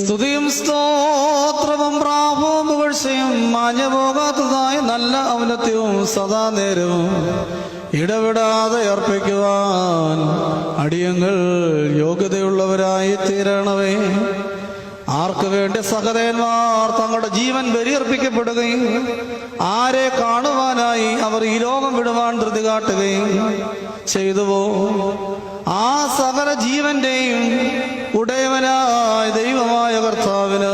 സ്തുതിയും സ്തോത്രവും പ്രാപവും പുകഴ്ചയും മാഞ്ഞു പോകാത്തതായ നല്ല ഔന്നത്യവും സദാ നേരവും ഇടവിടാതെ അർപ്പിക്കുവാൻ അടിയങ്ങൾ യോഗ്യതയുള്ളവരായി തീരണമേ. ആർക്കു വേണ്ടി സഹദേവന്മാർ തങ്ങളുടെ ജീവൻ ബലിയർപ്പിക്കപ്പെടുകയും ആരെ കാണുവാനായി അവർ ഈ ലോകം വിടുവാൻ ധൃതി കാട്ടുകയും ചെയ്തുവോ, ആ സകല ജീവന്റെയും ഉടയവനായ ദൈവമായ കർത്താവിന്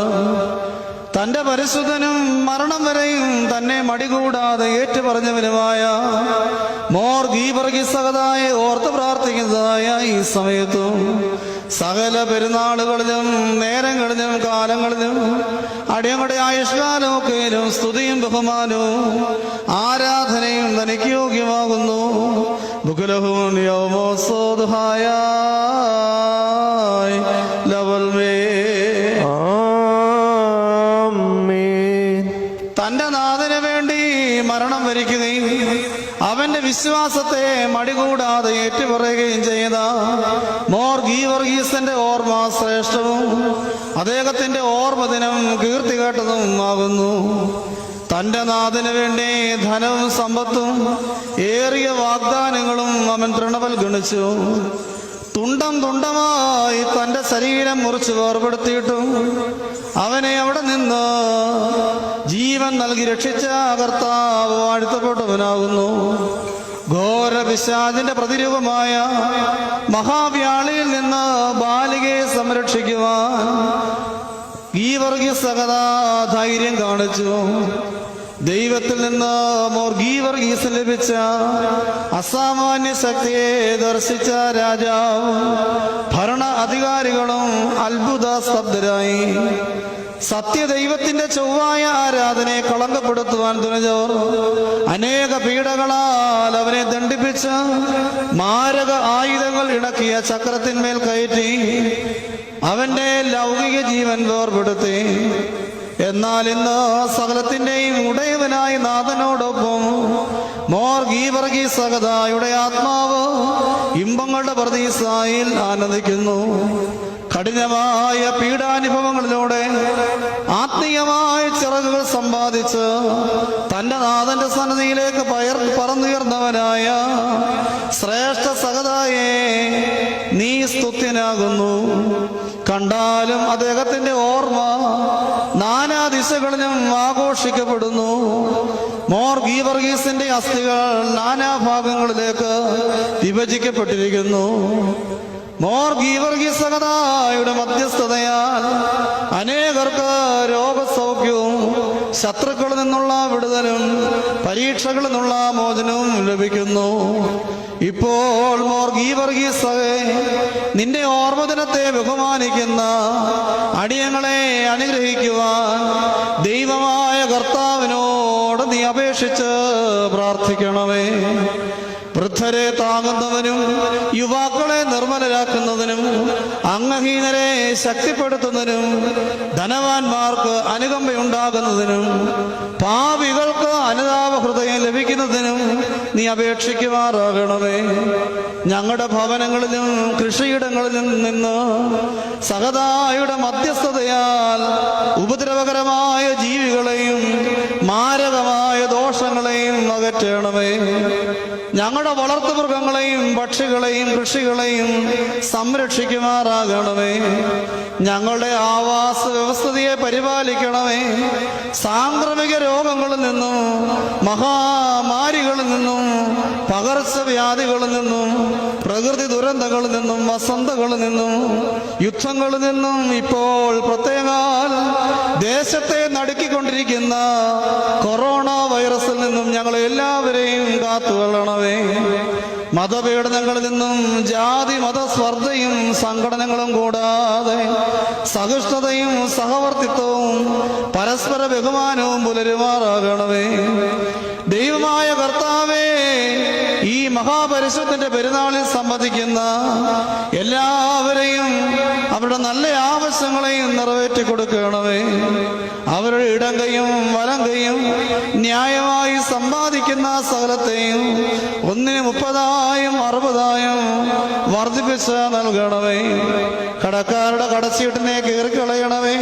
തന്റെ പരിശുദ്ധനും മരണം വരെയും തന്നെ മടികൂടാതെ ഏറ്റുപറഞ്ഞവനുമായ മോർ ഗീവർഗീസകതായ ഓർത്ത് പ്രാർത്ഥിക്കുന്നതായ ഈ സമയത്തും സകല പെരുന്നാളുകളിലും നേരങ്ങളിലും കാലങ്ങളിലും അടിയങ്ങളുടെ ആയുഷ്കാലമൊക്കെയും സ്തുതിയും ബഹുമാനവും ആരാധനയും തനിക്ക് യോഗ്യമാകുന്നു. ബുഖലഹുൻ യൗമോസോദ്ഹായ ലവൽമേ. തന്റെ നാഥന് വേണ്ടി മരണം വരിക്കുകയും അവന്റെ വിശ്വാസത്തെ മടികൂടാതെ ഏറ്റുപറയുകയും ചെയ്ത മോർ ഗീവർഗീസിന്റെ ഓർമ്മ ശ്രേഷ്ഠവും അദ്ദേഹത്തിന്റെ ഓർമ്മ ദിനം കീർത്തി കേട്ടതും ആകുന്നു. തന്റെ നാഥന് വേണ്ടി ധനവും സമ്പത്തും ഏറിയ വാഗ്ദാനങ്ങളും അവൻ തൃണവൽഗണിച്ചു. തുണ്ടം തുണ്ടമായി തന്റെ ശരീരം മുറിച്ച് വേർപെടുത്തിയിട്ടും അവനെ അവിടെ നിന്ന് ജീവൻ നൽകി രക്ഷിച്ച കർത്താവ് വാഴ്ത്തപ്പെട്ടവനാകുന്നു. ഘോര പിശാചിന്റെ പ്രതിരൂപമായ മഹാവ്യാളിയിൽ നിന്ന് ബാലികയെ സംരക്ഷിക്കുവാൻ ഗീവർഗീസകതാ ധൈര്യം കാണിച്ചു. ദൈവത്തിൽ നിന്ന് മോർ ഗീവർഗീസ് ലഭിച്ച അസാമാന്യ ശക്തിയെ ദർശിച്ച രാജാവും ഭരണ അധികാരികളും അത്ഭുത സ്തബ്ധരായി. സത്യദൈവത്തിന്റെ ചൊവ്വായ ആരാധനയെ കളങ്കപ്പെടുത്തുവാൻ തുനിഞ്ഞവർ അനേക പീഡകളാൽ അവനെ ദണ്ഡിപ്പിച്ച് മാരക ആയുധങ്ങൾ ഇണക്കിയ ചക്രത്തിന്മേൽ കയറ്റി അവന്റെ ലൗകിക ജീവൻ വേർപെടുത്തി. എന്നാൽ ഇന്ന് സകലത്തിന്റെയും ഉടയവനായ നാഥനോടൊപ്പം മോർ ഗീവർഗീസകതായുടെ ആത്മാവ് ഇമ്പങ്ങളുടെ പ്രതീസായിൽ ആനന്ദിക്കുന്നു. കഠിനമായ പീഡാനുഭവങ്ങളിലൂടെ ആത്മീയമായ ചിറകുകൾ സമ്പാദിച്ച് തന്റെ നാഥന്റെ സന്നിധിയിലേക്ക് പറന്നുയർന്നവനായ ശ്രേഷ്ഠ സഹതായേ, നീ സ്തുത്യനാകുന്നു. കണ്ടാലും അദ്ദേഹത്തിന്റെ ഓർമ്മ നാനാ ദിശകളിലും ആഘോഷിക്കപ്പെടുന്നു. മോർ ഗീവർഗീസിന്റെ അസ്ഥികൾ നാനാഭാഗങ്ങളിലേക്ക് വിഭജിക്കപ്പെട്ടിരിക്കുന്നു. മോർ ഗീവർഗീസകതായുടെ മധ്യസ്ഥതയാൽ അനേകർക്ക് രോഗസൗഖ്യവും ശത്രുക്കളിൽ നിന്നുള്ള വിടുതലും പരീക്ഷകളിൽ നിന്നുള്ള മോചനവും ലഭിക്കുന്നു. ഇപ്പോൾ മോർ ഗീവർഗീസകേ, നിന്റെ ഓർമ്മദിനത്തെ ബഹുമാനിക്കുന്ന അടിയങ്ങളെ അനുഗ്രഹിക്കുവാൻ ദൈവമായ കർത്താവിനോട് നീ അപേക്ഷിച്ച് പ്രാർത്ഥിക്കണമേ. വൃദ്ധരെ താങ്ങുന്നവനും യുവാക്കളെ നിർമ്മലരാക്കുന്നതിനും അംഗഹീനരെ ശക്തിപ്പെടുത്തുന്നതിനും ധനവാന്മാർക്ക് അനുകമ്പയുണ്ടാകുന്നതിനും പാപികൾക്ക് അനുതാപ ഹൃദയം ലഭിക്കുന്നതിനും നീ അപേക്ഷിക്കുമാറാകണമേ. ഞങ്ങളുടെ ഭവനങ്ങളിലും കൃഷിയിടങ്ങളിലും നിന്ന് സഹതായുടെ മധ്യസ്ഥതയാൽ ഉപദ്രവകരമായ ജീവികളെയും മാരകമായ ദോഷങ്ങളെയും അകറ്റണമേ. ഞങ്ങളുടെ വളർത്തുമൃഗങ്ങളെയും പക്ഷികളെയും കൃഷികളെയും സംരക്ഷിക്കുമാറാകണമേ. ഞങ്ങളുടെ ആവാസ വ്യവസ്ഥയെ പരിപാലിക്കണമേ. സാംക്രമിക രോഗങ്ങളിൽ നിന്നും മഹാമാരികളിൽ നിന്നും പകർച്ചവ്യാധികളിൽ നിന്നും പ്രകൃതി ദുരന്തങ്ങളിൽ നിന്നും വസന്തകളിൽ നിന്നും യുദ്ധങ്ങളിൽ നിന്നും ഇപ്പോൾ പ്രത്യേകാൽ ദേശത്തെ നടുക്കിക്കൊണ്ടിരിക്കുന്ന കൊറോണ വൈറസിൽ നിന്നും ഞങ്ങളെ എല്ലാവരെയും കാത്തുകൊള്ളണമേ. മതപീഡനങ്ങളിൽ നിന്നും ജാതി മതസ്പർദ്ധയും സംഘടനകളും കൂടാതെ സഹിഷ്ണുതയും സഹവർത്തിത്വവും പരസ്പര ബഹുമാനവും പുലരുമാറാകണമേ. ദൈവമായ കർത്താവേ, ഈ മഹാപരിശുദ്ധന്റെ പെരുന്നാളിൽ സംബന്ധിക്കുന്ന എല്ലാവരെയും അവരുടെ നല്ല ആവശ്യങ്ങളെയും നിറവേറ്റി കൊടുക്കണമേ. അവരുടെ ഇടം കൈയും വലം കൈയും ന്യായമായി സമ്പാദിക്കുന്ന സകലത്തെയും 130,000 60,000 വർദ്ധിപ്പിച്ച് നൽകണമേ. കടക്കാരുടെ കടച്ചീട്ടിനെ കീറിക്കളയണമേ.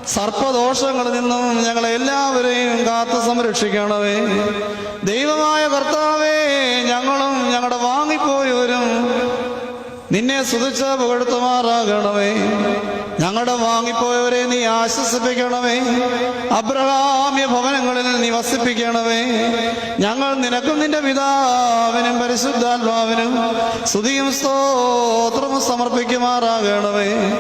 സർപ്പദോഷങ്ങളിൽ നിന്നും ഞങ്ങളെ എല്ലാവരെയും കാത്തു സംരക്ഷിക്കണമേ. ദൈവമായ കർത്താവേ, ഞങ്ങളും ഞങ്ങളുടെ വാങ്ങിപ്പോയവരും നിന്നെ സ്തുതിച്ച് പുകഴ്ത്തുമാറാകണമേ. ഞങ്ങളുടെ വാങ്ങിപ്പോയവരെ നീ ആശ്വസിപ്പിക്കണമേ. അബ്രഹാമ്യ ഭവനങ്ങളിൽ നീ വസിപ്പിക്കണമേ. ഞങ്ങൾ നിനക്കും നിന്റെ പിതാവിനും പരിശുദ്ധാത്മാവിനും സ്തുതിയും സ്തോത്രവും സമർപ്പിക്കുമാറാകണമേ.